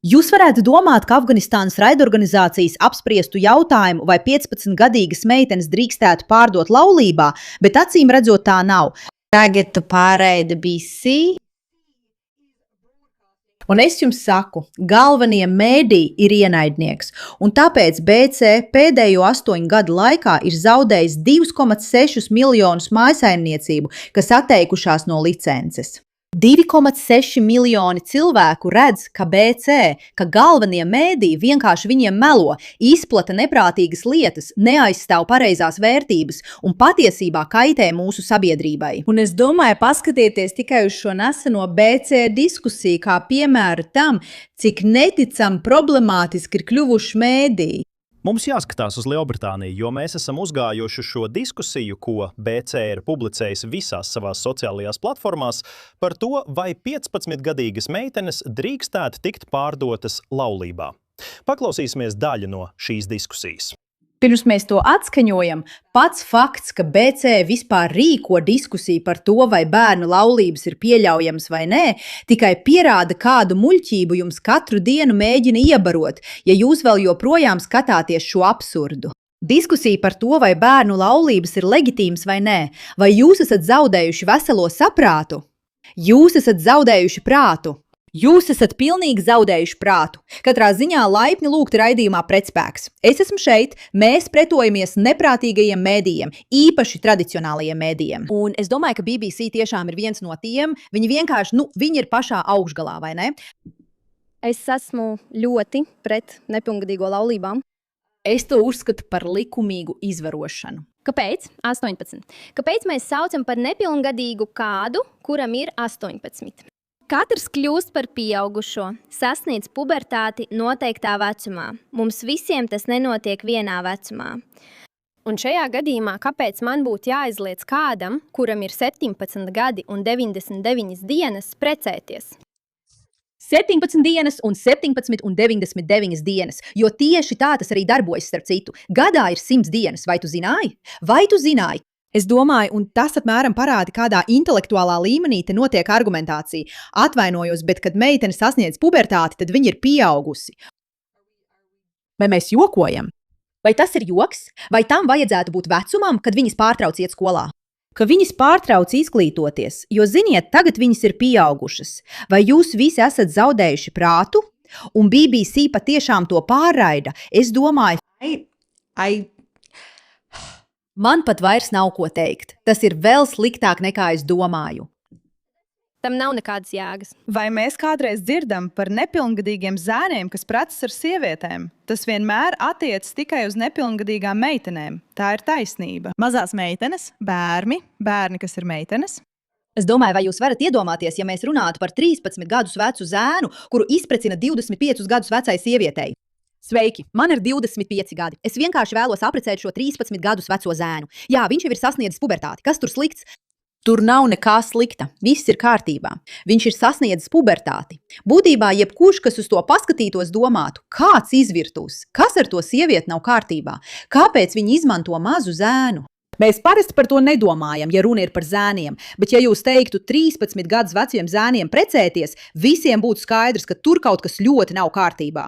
Jūs varētu domāt, ka Afganistānas raidorganizācijas apspriestu jautājumu, vai 15-gadīgas meitenes drīkstētu pārdot laulībā, bet acīm redzot tā nav. Tagad tu pārēdi BBC. Un es jums saku, galvenie mēdī ir ienaidnieks, un tāpēc BC pēdējo 8 gadu laikā ir zaudējis 2,6 miljonus mājsaimniecību, kas atteikušās no licences. 2,6 miljoni cilvēku redz, ka BC, ka galvenie mēdī vienkārši viņiem melo, izplata neprātīgas lietas, neaizstāv pareizās vērtības un patiesībā kaitē mūsu sabiedrībai. Un es domāju, paskatieties tikai uz šo neseno BC diskusiju, kā piemēru tam, cik neticami problemātiski ir kļuvuši mēdī. Mums jāskatās uz Lielbritāniju, jo mēs esam uzgājuši šo diskusiju, ko BC ir publicējis visās savās sociālajās platformās, par to, vai 15-gadīgas meitenes drīkstētu tikt pārdotas laulībā. Paklausīsimies daļu no šīs diskusijas. Pirms mēs to atskaņojam, pats fakts, ka BC vispār rīko diskusiju par to, vai bērnu laulības ir pieļaujams vai nē, tikai pierāda, kādu muļķību jums katru dienu mēģina iebarot, ja jūs vēl joprojām skatāties šo absurdu. Diskusija par to, vai bērnu laulības ir leģitīmas vai nē, vai jūs esat zaudējuši veselo saprātu? Jūs esat zaudējuši prātu. Jūs esat pilnīgi zaudējuši prātu. Katrā ziņā laipni lūgti raidījumā Pretspēks. Es esmu šeit, mēs pretojamies neprātīgajiem mēdījiem, īpaši tradicionālajiem mēdījiem. Un es domāju, ka BBC tiešām ir viens no tiem, viņi vienkārši, viņi ir pašā augšgalā, vai ne? Es esmu ļoti pret nepilngadīgo laulībām. Es to uzskatu par likumīgu izvarošanu. Kāpēc? 18. Kāpēc mēs saucam par nepilngadīgu kādu, kuram ir 18? Katrs kļūst par pieaugušo, sasniedz pubertāti noteiktā vecumā. Mums visiem tas nenotiek vienā vecumā. Un šajā gadījumā, kāpēc man būtu jāizliedz kādam, kuram ir 17 gadi un 99 dienas, precēties? 17 dienas un 17 un 99 dienas, jo tieši tā tas arī darbojas starp citu. Gadā ir 100 dienas, vai tu zināji? Vai tu zināji? Es domāju, un tas apmēram parāda, kādā intelektuālā līmenī te notiek argumentācija. Atvainojos, bet kad meitene sasniedz pubertāti, tad viņa ir pieaugusi. Vai mēs jokojam? Vai tas ir joks? Vai tam vajadzētu būt vecumam, kad viņas pārtrauc iet skolā? Ka viņas pārtrauc izglītoties, jo, ziniet, tagad viņas ir pieaugušas. Vai jūs visi esat zaudējuši prātu? Un BBC patiešām to pārraida. Es domāju, man pat vairs nav ko teikt. Tas ir vēl sliktāk nekā es domāju. Tam nav nekādas jēgas. Vai mēs kādreiz dzirdam par nepilngadīgiem zēniem, kas precas ar sievietēm? Tas vienmēr attiecas tikai uz nepilngadīgām meitenēm. Tā ir taisnība. Mazās meitenes, bērni, kas ir meitenes. Es domāju, vai jūs varat iedomāties, ja mēs runātu par 13 gadus vecu zēnu, kuru izprecina 25 gadus vecai sievietei. Sveiki, man ir 25 gadi. Es vienkārši vēlos apprecēt šo 13 gadus veco zēnu. Jā, viņš jau ir sasniedzis pubertāti. Kas tur slikts? Tur nav nekā slikta. Viss ir kārtībā. Viņš ir sasniedzis pubertāti. Būtībā jebkurš, kas uz to paskatītos, domātu, kāds izvirtūs, kas ar to sievieti nav kārtībā, kāpēc viņi izmanto mazu zēnu. Mēs parasti par to nedomājam, ja runa ir par zēniem, bet ja jūs teiktu 13 gadus veciem zēniem precēties, visiem būtu skaidrs, ka tur kaut kas ļoti nav kārtībā.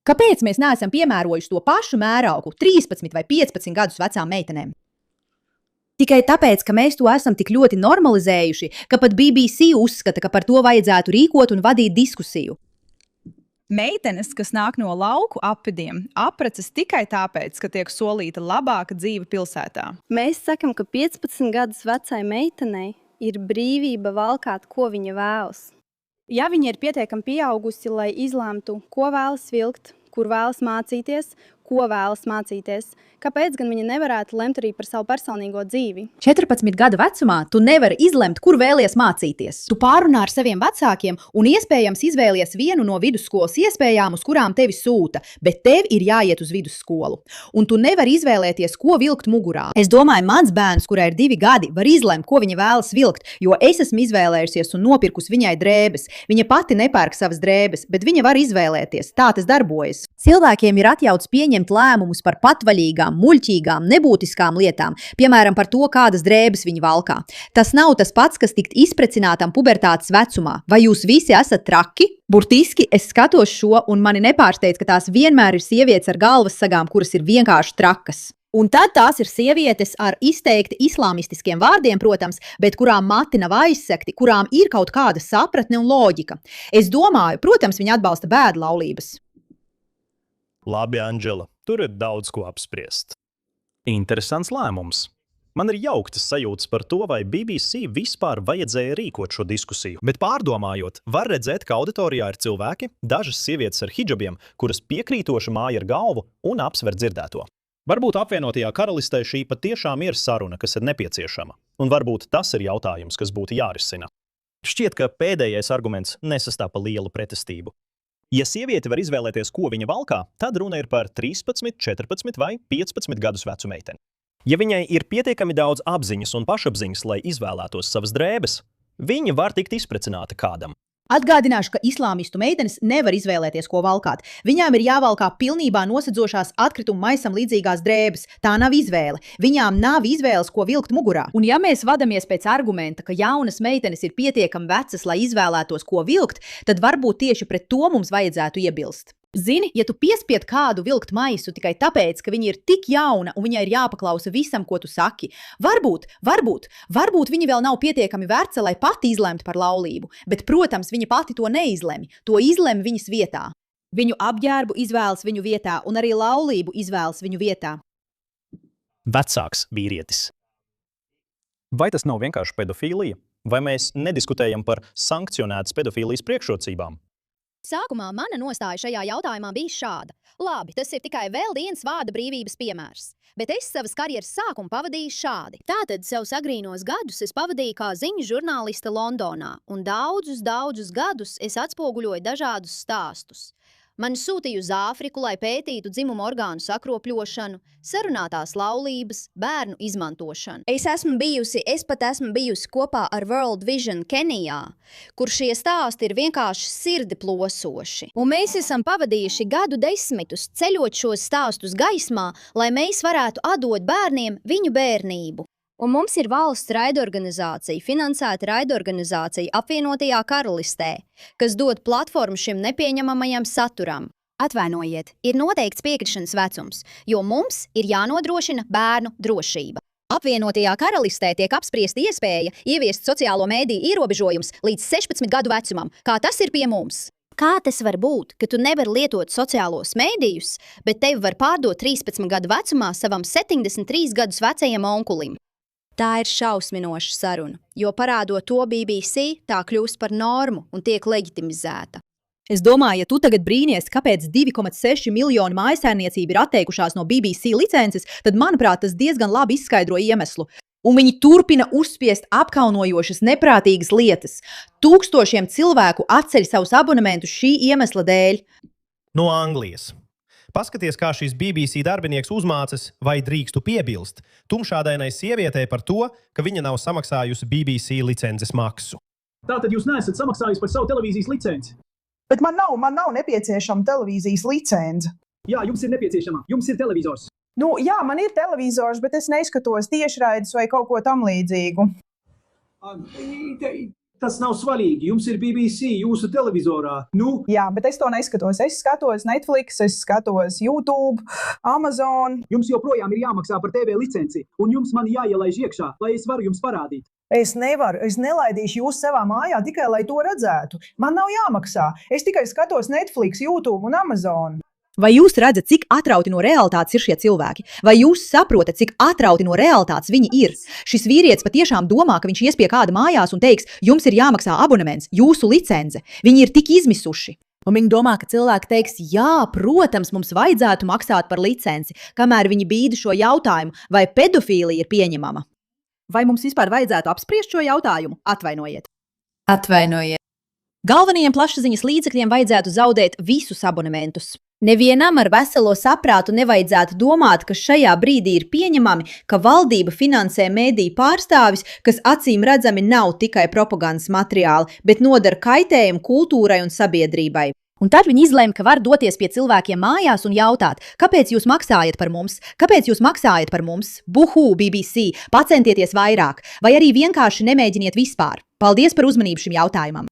Kāpēc mēs neesam piemērojuši to pašu mēraugu 13 vai 15 gadus vecām meitenēm? Tikai tāpēc, ka mēs to esam tik ļoti normalizējuši, ka pat BBC uzskata, ka par to vajadzētu rīkot un vadīt diskusiju. Meitenes, kas nāk no lauku apvidiem, apprecas tikai tāpēc, ka tiek solīta labāka dzīve pilsētā. Mēs sakam, ka 15 gadus vecai meitenei ir brīvība valkāt, ko viņa vēlas. Ja viņa ir pietiekami pieaugusi, lai izlēmtu, ko vēlas vilkt, kur vēlas mācīties, ko vēlas mācīties, kāpēc gan viņa nevarētu lemt arī par savu personīgo dzīvi? 14 gadu vecumā tu nevari izlemt, kur vēlies mācīties. Tu pārunā ar saviem vecākiem un iespējams izvēlies vienu no vidusskolas iespējām, uz kurām tevi sūta, bet tev ir jāiet uz vidusskolu. Un tu nevari izvēlēties, ko vilkt mugurā. Es domāju, mans bērns, kurai ir 2 gadi, var izlemt, ko viņa vēlas vilkt, jo es esmu izvēlējusies un nopirkus viņai drēbes. Viņa pati nepērk savas drēbes, bet viņa var izvēlēties. Tā tas darbojas. Cilvēkiem ir atļauts pieņemt pieņemt lēmumus par patvaļīgām, muļķīgām, nebūtiskām lietām, piemēram, par to, kādas drēbes viņi valkā. Tas nav tas pats, kas tikt izprecinātam pubertātes vecumā. Vai jūs visi esat traki? Burtiski es skatos šo, un mani nepārsteidz, ka tās vienmēr ir sievietes ar galvas sagām, kuras ir vienkārši trakas. Un tad tās ir sievietes ar izteikti islāmistiskiem vārdiem, protams, bet kurām mati nav aizsekti, kurām ir kaut kāda sapratne un loģika. Es domāju, protams, viņi atbalsta bēdu laulības. Labi, Andžela, tur ir daudz ko apspriest. Interesants lēmums. Man ir jauktas sajūtas par to, vai BBC vispār vajadzēja rīkot šo diskusiju. Bet pārdomājot, var redzēt, ka auditorijā ir cilvēki, dažas sievietes ar hidžabiem, kuras piekrītoši māja ar galvu un apsver dzirdēto. Varbūt apvienotajā karalistē šī patiešām ir saruna, kas ir nepieciešama. Un varbūt tas ir jautājums, kas būtu jārisina. Šķiet, ka pēdējais arguments nesastāv pa lielu pretestību. Ja sieviete var izvēlēties, ko viņa valkā, tad runa ir par 13, 14 vai 15 gadus vecu meiteni. Ja viņai ir pietiekami daudz apziņas un pašapziņas, lai izvēlētos savas drēbes, viņa var tikt izprecināta kādam. Atgādināšu, ka islāmistu meitenes nevar izvēlēties, ko valkāt. Viņām ir jāvalkā pilnībā nosedzošās atkrituma maisam līdzīgās drēbes. Tā nav izvēle. Viņām nav izvēles, ko vilkt mugurā. Un ja mēs vadamies pēc argumenta, ka jaunas meitenes ir pietiekami vecas, lai izvēlētos, ko vilkt, tad varbūt tieši pret to mums vajadzētu iebilst. Zini, ja tu piespied kādu vilkt maisu tikai tāpēc, ka viņa ir tik jauna un viņai ir jāpaklausa visam, ko tu saki, varbūt viņa vēl nav pietiekami veca, lai pati izlemtu par laulību, bet, protams, viņa pati to neizlemj, to izlemj viņas vietā. Viņu apģērbu izvēlas viņu vietā un arī laulību izvēlas viņu vietā. Vecāks vīrietis. Vai tas nav vienkārši pedofīlija? Vai mēs nediskutējam par sankcionētas pedofīlijas priekšrocībām? Sākumā mana nostāja šajā jautājumā bija šāda. Labi, tas ir tikai vēl viens vārda brīvības piemērs. Bet es savas karjeras sākumu pavadīju šādi. Tātad savus agrīnos gadus es pavadīju kā ziņu žurnāliste Londonā, un daudzus gadus es atspoguļoju dažādus stāstus. Mani sūtīja uz Āfriku, lai pētītu dzimumu orgānu sakropļošanu, sarunātās laulības, bērnu izmantošanu. Es pat esmu bijusi kopā ar World Vision Kenijā, kur šie stāsti ir vienkārši sirdi plosoši. Un mēs esam pavadījuši gadu desmitus ceļot šos stāstus gaismā, lai mēs varētu atdot bērniem viņu bērnību. Un mums ir valsts raidorganizācija, finansēta raidorganizācija apvienotajā karalistē, kas dod platformu šim nepieņemamajam saturam. Atvainojiet, ir noteikts piekrišanas vecums, jo mums ir jānodrošina bērnu drošība. Apvienotajā karalistē tiek apspriesta iespēja ieviest sociālo mēdīju ierobežojums līdz 16 gadu vecumam, kā tas ir pie mums. Kā tas var būt, ka tu nevari lietot sociālos mēdījus, bet tevi var pārdot 13 gadu vecumā savam 73 gadus vecajam onkulim? Tā ir šausminoša saruna, jo parādot to BBC, tā kļūst par normu un tiek leģitimizēta. Es domāju, ja tu tagad brīnies, kāpēc 2,6 miljoni mājsaimniecību ir atteikušās no BBC licences, tad, manuprāt, tas diezgan labi izskaidro iemeslu. Un viņi turpina uzspiest apkaunojošas, neprātīgas lietas. Tūkstošiem cilvēku atceļ savus abonementus šī iemesla dēļ. No Anglijas. Paskaties, kā šīs BBC darbinieks uzmācas, vai drīkstu piebilst tumšādainai sievietei par to, ka viņa nav samaksājusi BBC licences maksu. Tātad jūs neesat samaksājis par savu televīzijas licenci? Bet man nav nepieciešama televīzijas licence. Jā, jums ir nepieciešama. Jums ir televizors. Jā, man ir televizors, bet es neskatos tiešraidus vai kaut ko tam līdzīgu. Tas nav svarīgi. Jums ir BBC jūsu televizorā. Jā, bet es to neskatos. Es skatos Netflix, es skatos YouTube, Amazon. Jums joprojām ir jāmaksā par TV licenci, un jums man jāielaiž iekšā, lai es varu jums parādīt. Es nevaru, es nelaidīšu jūs savā mājā tikai, lai to redzētu. Man nav jāmaksā. Es tikai skatos Netflix, YouTube un Amazon. Vai jūs redzat, cik atrauti no realitātes ir šie cilvēki? Vai jūs saprotat, cik atrauti no realitātes viņi ir? Šis vīrietis patiešām domā, ka viņš ies pie kāda mājās un teiks, jums ir jāmaksā abonements, jūsu licence. Viņi ir tik izmisuši. Un viņi domā, ka cilvēki teiks, jā, protams, mums vajadzētu maksāt par licenci, kamēr viņi bīda šo jautājumu, vai pedofīlija ir pieņemama. Vai mums vispār vajadzētu apspriest šo jautājumu? Atvainojiet. Galvenajiem plašsaziņas līdzekļiem vajadzētu zaudēt visus abonementus. Nevienam ar veselo saprātu nevajadzētu domāt, ka šajā brīdī ir pieņemami, ka valdība finansē mēdīju pārstāvis, kas acīm redzami nav tikai propagandas materiāli, bet nodara kaitējumu kultūrai un sabiedrībai. Un tad viņi izlēma, ka var doties pie cilvēkiem mājās un jautāt, kāpēc jūs maksājat par mums? Kāpēc jūs maksājat par mums? Buhu, BBC, pacentieties vairāk, vai arī vienkārši nemēģiniet vispār. Paldies par uzmanību šim jautājumam!